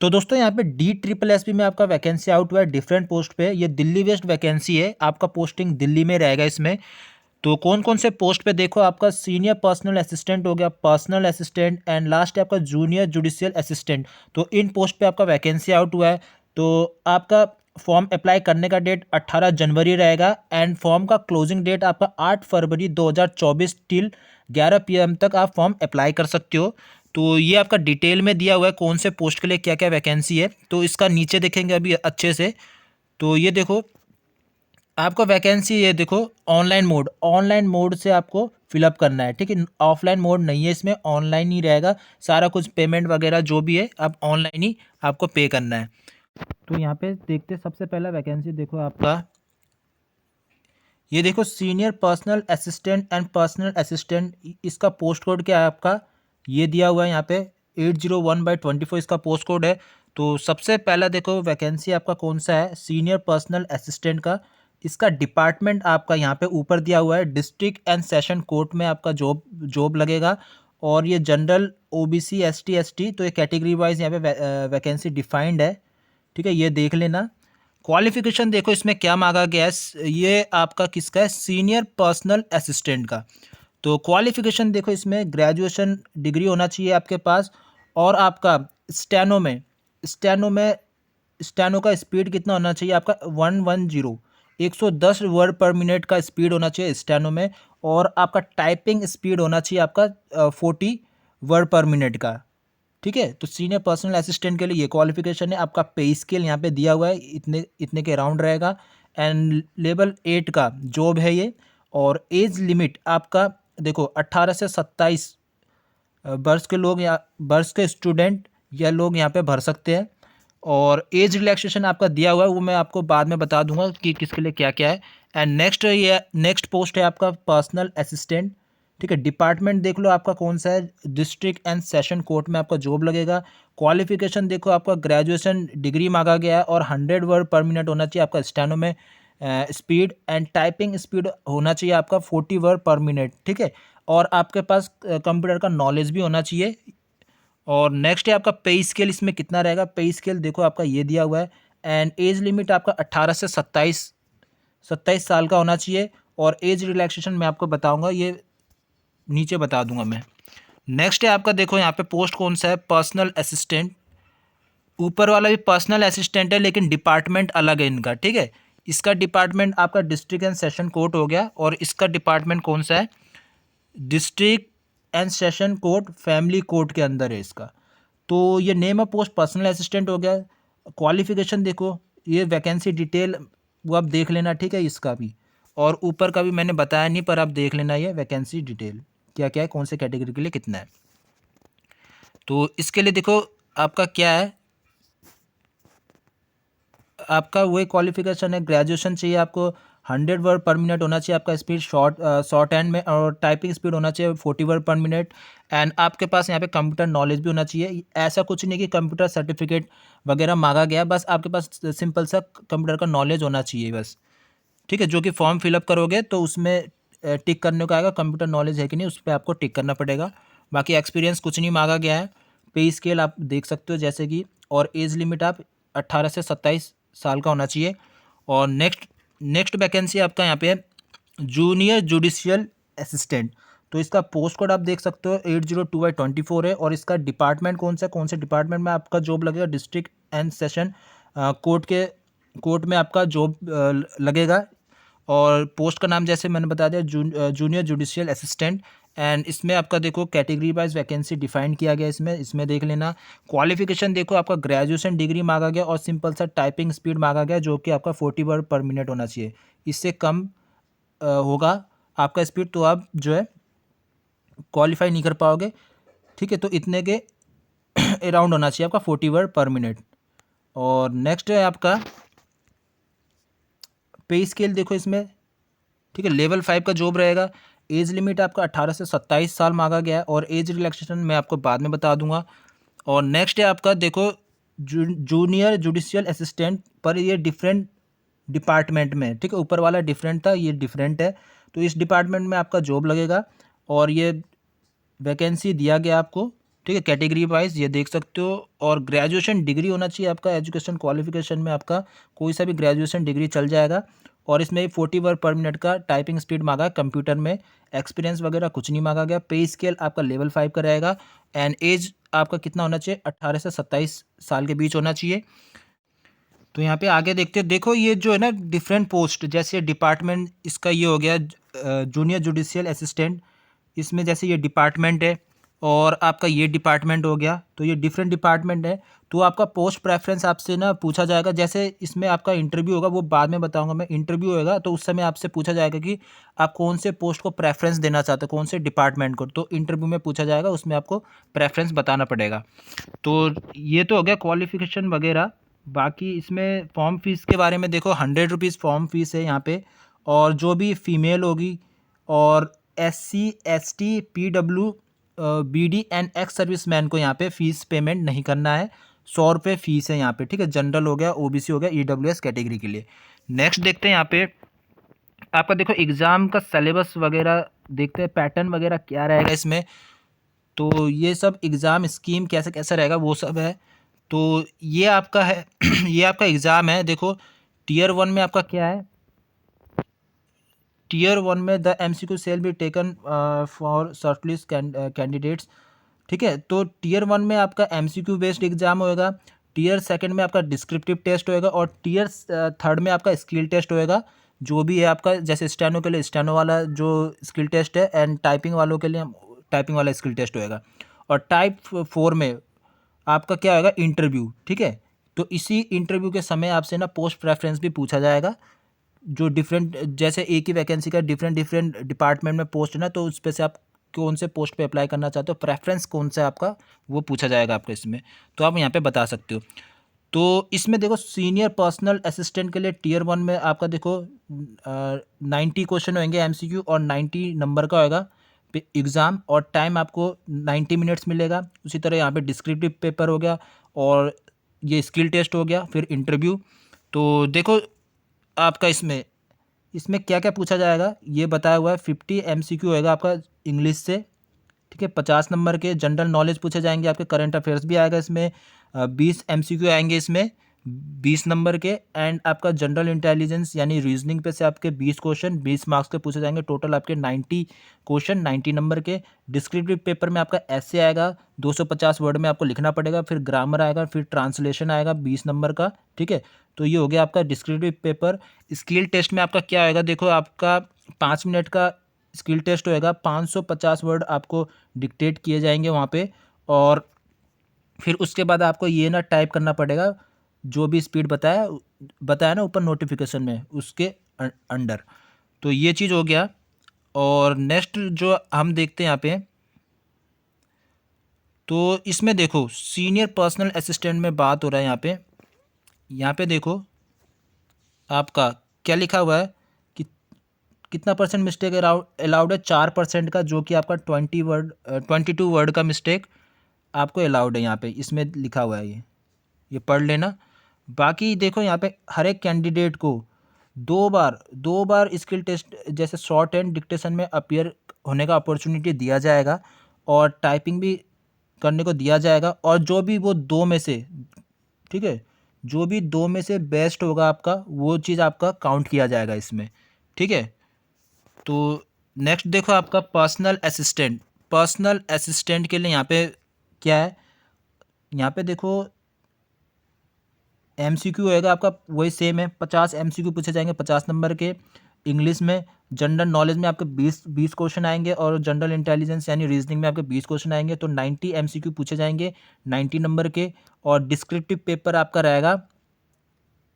तो दोस्तों यहाँ पे DSSS में आपका वैकेंसी आउट हुआ है डिफरेंट पोस्ट पे। ये दिल्ली वेस्ट वैकेंसी है, आपका पोस्टिंग दिल्ली में रहेगा इसमें। तो कौन कौन से पोस्ट पे देखो, आपका सीनियर पर्सनल असिस्टेंट हो गया, पर्सनल असिस्टेंट, एंड लास्ट है आपका जूनियर जुडिशियल असिस्टेंट। तो इन पोस्ट पे आपका वैकेंसी आउट हुआ है। तो आपका फॉर्म अप्लाई करने का डेट 18 जनवरी रहेगा एंड फॉर्म का क्लोजिंग डेट आपका 8 फरवरी 2024 टिल 11 PM तक आप फॉर्म अप्लाई कर सकते हो। तो ये आपका डिटेल में दिया हुआ है कौन से पोस्ट के लिए क्या क्या वैकेंसी है। तो इसका नीचे देखेंगे अभी अच्छे से। तो ये देखो आपका वैकेंसी, ये देखो ऑनलाइन मोड से आपको फिलअप करना है, ठीक है। ऑफलाइन मोड नहीं है इसमें, ऑनलाइन ही रहेगा सारा कुछ। पेमेंट वगैरह जो भी है आप ऑनलाइन ही आपको पे करना है। तो यहाँ पे देखते सबसे पहला वैकेंसी देखो आपका, ये देखो senior personal assistant and personal assistant. इसका पोस्ट कोड क्या है आपका, ये दिया हुआ है यहाँ पे 801/24 इसका पोस्ट कोड है। तो सबसे पहला देखो वैकेंसी आपका कौन सा है, सीनियर पर्सनल असिस्टेंट का। इसका डिपार्टमेंट आपका यहाँ पे ऊपर दिया हुआ है, डिस्ट्रिक्ट एंड सेशन कोर्ट में आपका जॉब लगेगा। और ये जनरल OBC ST तो ये कैटेगरी वाइज यहाँ पे वैकेंसी डिफाइंड है, ठीक है, ये देख लेना। क्वालिफिकेशन देखो इसमें क्या मांगा गया है, ये आपका किसका है, सीनियर पर्सनल असिस्टेंट का। तो क्वालिफिकेशन देखो इसमें ग्रेजुएशन डिग्री होना चाहिए आपके पास। और आपका स्टेनो में स्टेनो का स्पीड कितना होना चाहिए आपका, 110 वर्ड पर मिनट का स्पीड होना चाहिए स्टेनो में। और आपका टाइपिंग स्पीड होना चाहिए आपका 40 वर्ड पर मिनट का, ठीक है। तो सीनियर पर्सनल असिस्टेंट के लिए ये क्वालिफिकेशन है। आपका पे स्केल यहाँ पे दिया हुआ है, इतने इतने के अराउंड रहेगा। एंड लेवल 8 का जॉब है ये। और एज लिमिट आपका देखो 18 से 27 वर्ष के लोग या वर्ष के स्टूडेंट या लोग यहाँ पे भर सकते हैं। और एज रिलैक्सेशन आपका दिया हुआ है, वो मैं आपको बाद में बता दूंगा कि किसके लिए क्या क्या है। एंड नेक्स्ट पोस्ट है आपका पर्सनल असिस्टेंट, ठीक है। डिपार्टमेंट देख लो आपका कौन सा है, डिस्ट्रिक्ट एंड सेशन कोर्ट में आपका जॉब लगेगा। क्वालिफिकेशन देखो आपका ग्रेजुएशन डिग्री मांगा गया है और 100 वर्ड पर मिनट होना चाहिए आपका स्टेनो में स्पीड। एंड टाइपिंग स्पीड होना चाहिए आपका 40 वर्ड पर मिनट, ठीक है। और आपके पास कंप्यूटर का नॉलेज भी होना चाहिए। और नेक्स्ट है आपका पे स्केल, इसमें कितना रहेगा, पे स्केल देखो आपका ये दिया हुआ है। एंड एज लिमिट आपका 18 से 27 साल का होना चाहिए। और एज रिलैक्सेशन मैं आपको बताऊंगा, ये नीचे बता दूंगा मैं। नेक्स्ट है आपका देखो यहाँ पे पोस्ट कौन सा है, पर्सनल असिस्टेंट। ऊपर वाला भी पर्सनल असिस्टेंट है लेकिन डिपार्टमेंट अलग है इनका, ठीक है। इसका डिपार्टमेंट आपका डिस्ट्रिक्ट एंड सेशन कोर्ट हो गया। और इसका डिपार्टमेंट कौन सा है, district and session court family court के अंदर है इसका। तो ये name of post personal assistant हो गया। क्वालिफिकेशन देखो, ये वैकेंसी डिटेल वो आप देख लेना, ठीक है, इसका भी। और ऊपर का भी मैंने बताया नहीं, पर आप देख लेना ये वैकेंसी डिटेल क्या क्या है, कौन से कैटेगरी के लिए कितना है। तो इसके लिए देखो आपका क्या है, आपका वही क्वालिफिकेशन है, ग्रेजुएशन चाहिए आपको, 100 वर्ड पर मिनट होना चाहिए आपका स्पीड शॉर्ट हैंड में। और टाइपिंग स्पीड होना चाहिए 40 वर्ड पर मिनट। एंड आपके पास यहाँ पे कंप्यूटर नॉलेज भी होना चाहिए। ऐसा कुछ नहीं कि कंप्यूटर सर्टिफिकेट वगैरह मांगा गया, बस आपके पास सिंपल सा कंप्यूटर का नॉलेज होना चाहिए बस, ठीक है। जो कि फॉर्म फिलअप करोगे तो उसमें टिक करने को आएगा, कंप्यूटर नॉलेज है कि नहीं उस पर आपको टिक करना पड़ेगा। बाकी एक्सपीरियंस कुछ नहीं मांगा गया है। पे स्केल आप देख सकते हो जैसे कि। और एज लिमिट आप 18 से 27 साल का होना चाहिए। और नेक्स्ट वैकेंसी आपका यहाँ पे है जूनियर जुडिशियल असिस्टेंट। तो इसका पोस्ट कोड आप देख सकते हो 802/24 है। और इसका डिपार्टमेंट कौन से डिपार्टमेंट में आपका जॉब लगेगा, डिस्ट्रिक्ट एंड सेशन कोर्ट में आपका जॉब लगेगा। और पोस्ट का नाम जैसे मैंने बता दिया जूनियर जुडिशियल असिस्टेंट। एंड इसमें आपका देखो कैटेगरी वाइज वैकेंसी डिफाइन किया गया इसमें देख लेना। क्वालिफिकेशन देखो आपका ग्रेजुएशन डिग्री मांगा गया और सिंपल सा टाइपिंग स्पीड मांगा गया जो कि आपका 40 वर्ड पर मिनट होना चाहिए। इससे कम होगा आपका स्पीड तो आप जो है क्वालिफाई नहीं कर पाओगे, ठीक है। तो इतने के अराउंड होना चाहिए आपका 40 वर्ड पर मिनट। और नेक्स्ट है आपका पे स्केल देखो इसमें, ठीक है, लेवल 5 का जॉब रहेगा। एज लिमिट आपका 18 से 27 साल मांगा गया है। और एज रिलैक्सेशन मैं आपको बाद में बता दूंगा। और नेक्स्ट है आपका देखो जूनियर जुडिशियल असिस्टेंट, पर ये डिफरेंट डिपार्टमेंट में, ठीक है। ऊपर वाला डिफरेंट था, ये डिफरेंट है। तो इस डिपार्टमेंट में आपका जॉब लगेगा। और ये वैकेंसी दिया गया आपको ठीक है, कैटेगरी वाइज ये देख सकते हो। और ग्रेजुएशन डिग्री होना चाहिए आपका, एजुकेशन क्वालिफिकेशन में आपका कोई सा भी ग्रेजुएशन डिग्री चल जाएगा। और इसमें 40 वर्ड पर मिनट का टाइपिंग स्पीड मांगा है कंप्यूटर में। एक्सपीरियंस वगैरह कुछ नहीं मांगा गया। पे स्केल आपका लेवल 5 का रहेगा। एंड एज आपका कितना होना चाहिए, 18 से 27 साल के बीच होना चाहिए। तो यहाँ पे आगे देखते हैं, देखो ये जो है ना डिफरेंट पोस्ट, जैसे डिपार्टमेंट इसका ये हो गया जूनियर जुडिशियल असिस्टेंट, इसमें जैसे ये डिपार्टमेंट है और आपका ये डिपार्टमेंट हो गया, तो ये डिफरेंट डिपार्टमेंट है। तो आपका पोस्ट प्रेफरेंस आपसे ना पूछा जाएगा, जैसे इसमें आपका इंटरव्यू होगा, वो बाद में बताऊंगा मैं। इंटरव्यू होगा तो उस समय आपसे पूछा जाएगा कि आप कौन से पोस्ट को प्रेफरेंस देना चाहते हो, कौन से डिपार्टमेंट को, तो इंटरव्यू में पूछा जाएगा, उसमें आपको प्रेफरेंस बताना पड़ेगा। तो ये तो हो गया क्वालिफिकेशन वगैरह। बाकी इसमें फॉर्म फीस के बारे में देखो, 100 रुपीज़ फॉर्म फीस है यहाँ पे। और जो भी फीमेल होगी और SC ST PW BD and ex service man को यहाँ पे फीस पेमेंट नहीं करना है। 100 रुपये फीस है यहाँ पे, ठीक है। जनरल हो गया, OBC हो गया, EWS कैटेगरी के लिए। नेक्स्ट देखते हैं यहाँ पे आपका, देखो एग्ज़ाम का सिलेबस वगैरह देखते हैं, पैटर्न वगैरह क्या रहेगा इसमें। तो ये सब एग्ज़ाम स्कीम कैसे कैसा रहेगा वो सब है। तो ये आपका है ये आपका एग्ज़ाम है। देखो टियर 1 में आपका क्या है, टियर 1 में the MCQ shall be taken for shortlist candidates, ठीक है। तो टियर 1 में आपका MCQ बेस्ड एग्जाम होएगा। टियर 2 में आपका डिस्क्रिप्टिव टेस्ट होएगा। और टियर 3 में आपका स्किल टेस्ट होएगा। जो भी है आपका, जैसे स्टेनो के लिए स्टेनो वाला जो स्किल टेस्ट है, एंड टाइपिंग वालों के लिए टाइपिंग वाला स्किल टेस्ट होएगा। और टाइप 4 में आपका क्या होगा, इंटरव्यू, ठीक है। तो इसी इंटरव्यू के समय आपसे ना पोस्ट प्रेफरेंस भी पूछा जाएगा। जो डिफरेंट, जैसे एक ही वैकेंसी का डिफरेंट डिफरेंट डिपार्टमेंट में पोस्ट है ना, तो उस पे से आप कौन से पोस्ट पे अप्लाई करना चाहते हो, प्रेफरेंस कौन सा है आपका, वो पूछा जाएगा आपको इसमें। तो आप यहाँ पे बता सकते हो। तो इसमें देखो सीनियर पर्सनल असिस्टेंट के लिए टियर 1 में आपका देखो 90 क्वेश्चन होंगे MCQ, और 90 नंबर का होगा एग्ज़ाम। और टाइम आपको 90 मिनट्स मिलेगा। उसी तरह यहाँ पे डिस्क्रिप्टिव पेपर हो गया, और ये स्किल टेस्ट हो गया, फिर इंटरव्यू। तो देखो आपका इसमें इसमें क्या क्या पूछा जाएगा ये बताया हुआ है। 50 MCQ होएगा आपका इंग्लिश से, ठीक है। 50 नंबर के जनरल नॉलेज पूछे जाएंगे आपके, करंट अफेयर्स भी आएगा इसमें। 20 MCQ आएंगे इसमें 20 नंबर के। एंड आपका जनरल इंटेलिजेंस यानी रीजनिंग पे से आपके 20 क्वेश्चन 20 मार्क्स के पूछे जाएंगे। टोटल आपके 90 क्वेश्चन 90 नंबर के। डिस्क्रिप्टिव पेपर में आपका ऐसे आएगा, 250 वर्ड में आपको लिखना पड़ेगा। फिर ग्रामर आएगा, फिर ट्रांसलेशन आएगा 20 नंबर का, ठीक है। तो ये हो गया आपका डिस्क्रिप्टिव पेपर। स्किल टेस्ट में आपका क्या आएगा, देखो आपका 5 मिनट का स्किल टेस्ट होएगा। 550 वर्ड आपको डिक्टेट किए जाएंगे वहाँ पे। और फिर उसके बाद आपको ये ना टाइप करना पड़ेगा, जो भी स्पीड बताया बताया ना ऊपर नोटिफिकेशन में, उसके अंडर। तो ये चीज़ हो गया। और नेक्स्ट जो हम देखते हैं यहाँ पे, तो इसमें देखो सीनियर पर्सनल असिस्टेंट में बात हो रहा है यहाँ पे देखो आपका क्या लिखा हुआ है कि कितना परसेंट मिस्टेक अलाउड है। 4% का, जो कि आपका 22 वर्ड का मिस्टेक आपको अलाउड है यहाँ पे, इसमें लिखा हुआ है। ये पढ़ लेना। बाकी देखो यहाँ पे हर एक कैंडिडेट को 2 बार स्किल टेस्ट जैसे शॉर्ट एंड डिक्टेशन में अपीयर होने का अपॉर्चुनिटी दिया जाएगा। और टाइपिंग भी करने को दिया जाएगा। और जो भी वो दो में से, ठीक है, जो भी दो में से बेस्ट होगा आपका, वो चीज़ आपका काउंट किया जाएगा इसमें, ठीक है। तो नेक्स्ट देखो आपका पर्सनल असिस्टेंट के लिए यहाँ पे क्या है, यहाँ पे देखो MCQ होएगा आपका वही सेम है। 50 MCQ पूछे जाएंगे 50 नंबर के इंग्लिश में। जनरल नॉलेज में आपके 20 क्वेश्चन आएंगे। और जनरल इंटेलिजेंस यानी रीजनिंग में आपके 20 क्वेश्चन आएंगे। तो 90 MCQ पूछे जाएंगे 90 नंबर के। और डिस्क्रिप्टिव पेपर आपका रहेगा,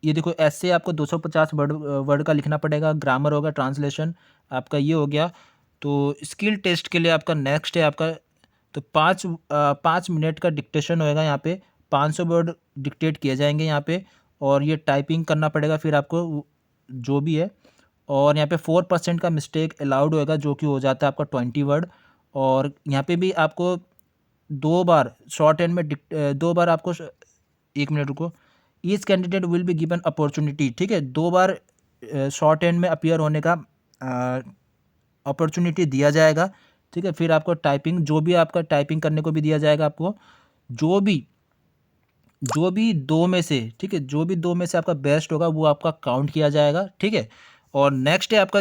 ये देखो ऐसे आपको 250 वर्ड का लिखना पड़ेगा। ग्रामर होगा, ट्रांसलेशन आपका ये हो गया। तो स्किल टेस्ट के लिए आपका नेक्स्ट है आपका, तो 5 मिनट का डिक्टेशन होएगा यहाँ पे। 500 वर्ड डिक्टेट किए जाएंगे यहाँ पे। और ये टाइपिंग करना पड़ेगा फिर आपको जो भी है। और यहाँ पे 4% का मिस्टेक अलाउड होएगा, जो कि हो जाता है आपका 20 वर्ड। और यहाँ पे भी आपको 2 बार शॉर्ट एंड में 2 बार आपको 1 मिनट रुको। Each candidate will be given opportunity, ठीक है। 2 बार शॉर्ट एंड में अपीयर होने का अपॉर्चुनिटी दिया जाएगा, ठीक है। फिर आपको टाइपिंग, जो भी आपका टाइपिंग करने को भी दिया जाएगा आपको, जो भी जो भी 2 में से, ठीक है, जो भी 2 में से आपका बेस्ट होगा वो आपका काउंट किया जाएगा, ठीक है। और नेक्स्ट है आपका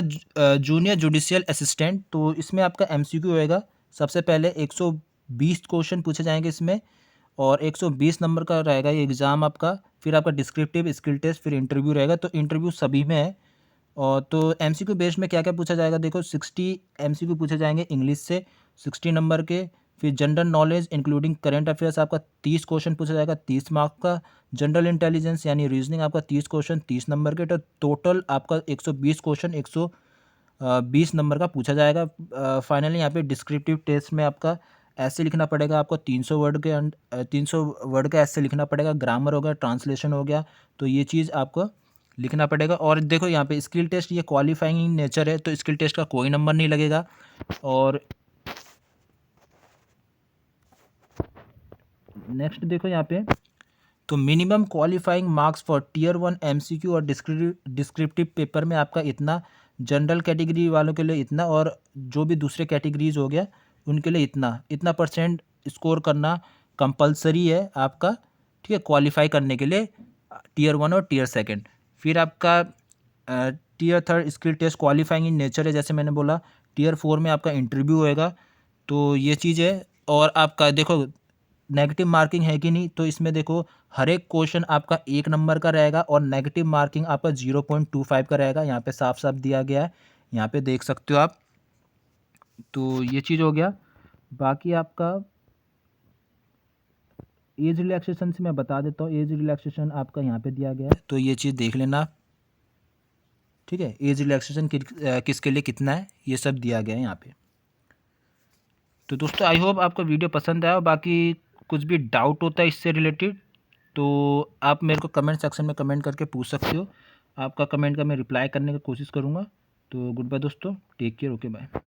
जूनियर जुडिशियल असिस्टेंट। तो इसमें आपका एमसीक्यू होएगा। सबसे पहले 120 क्वेश्चन पूछे जाएंगे इसमें, और 120 नंबर का रहेगा ये एग्ज़ाम आपका। फिर आपका डिस्क्रिप्टिव स्किल टेस्ट, फिर इंटरव्यू रहेगा। तो इंटरव्यू सभी में है। और तो एमसीक्यू बेस्ड में क्या क्या पूछा जाएगा, देखो 60 एमसीक्यू पूछे जाएंगे इंग्लिश से, 60 नंबर के। फिर general knowledge including current affairs आपका 30 क्वेश्चन पूछा जाएगा, 30 मार्क का। जनरल इंटेलिजेंस यानी रीजनिंग आपका 30 क्वेश्चन, 30 नंबर के। तो टोटल आपका 120 क्वेश्चन 120 नंबर का पूछा जाएगा। फाइनली यहाँ पे डिस्क्रिप्टिव टेस्ट में आपका ऐसे लिखना पड़ेगा आपको 300 वर्ड के 300 वर्ड का ऐसे लिखना पड़ेगा। ग्रामर हो गया, ट्रांसलेशन हो गया, तो ये चीज़ आपको लिखना पड़ेगा। और देखो यहाँ पे स्किल टेस्ट ये क्वालिफाइंग इन नेचर है, तो स्किल टेस्ट का कोई नंबर नहीं लगेगा। और नेक्स्ट देखो यहाँ पे, तो minimum qualifying marks for tier 1 MCQ और डिस्क्रिप्टिव पेपर में आपका इतना, जनरल कैटेगरी वालों के लिए इतना, और जो भी दूसरे कैटेगरीज हो गया उनके लिए इतना इतना परसेंट स्कोर करना कंपलसरी है आपका, ठीक है, क्वालिफाई करने के लिए टीयर 1 और टीयर 2। फिर आपका tier 3 skill test qualifying in nature है, जैसे मैंने बोला। टीयर 4 में आपका इंटरव्यू होएगा। तो ये चीज़ है। और आपका देखो नेगेटिव मार्किंग है कि नहीं, तो इसमें देखो हर एक क्वेश्चन आपका 1 नंबर का रहेगा, और नेगेटिव मार्किंग आपका 0.25 का रहेगा। यहाँ पे साफ साफ दिया गया है, यहाँ पे देख सकते हो आप। तो ये चीज़ हो गया। बाकी आपका एज रिलैक्सेशन से मैं बता देता हूँ। एज रिलैक्सेशन आपका यहाँ पे दिया गया है, तो ये चीज़ देख लेना, ठीक है। एज रिलैक्सेशन किसके लिए कितना है, ये सब दिया गया है यहाँ पे। तो दोस्तों आई होप आपको वीडियो पसंद आया। बाकी कुछ भी डाउट होता है इससे रिलेटेड, तो आप मेरे को कमेंट सेक्शन में कमेंट करके पूछ सकते हो। आपका कमेंट का मैं रिप्लाई करने की कोशिश करूँगा। तो गुड बाय दोस्तों, टेक केयर, ओके बाय।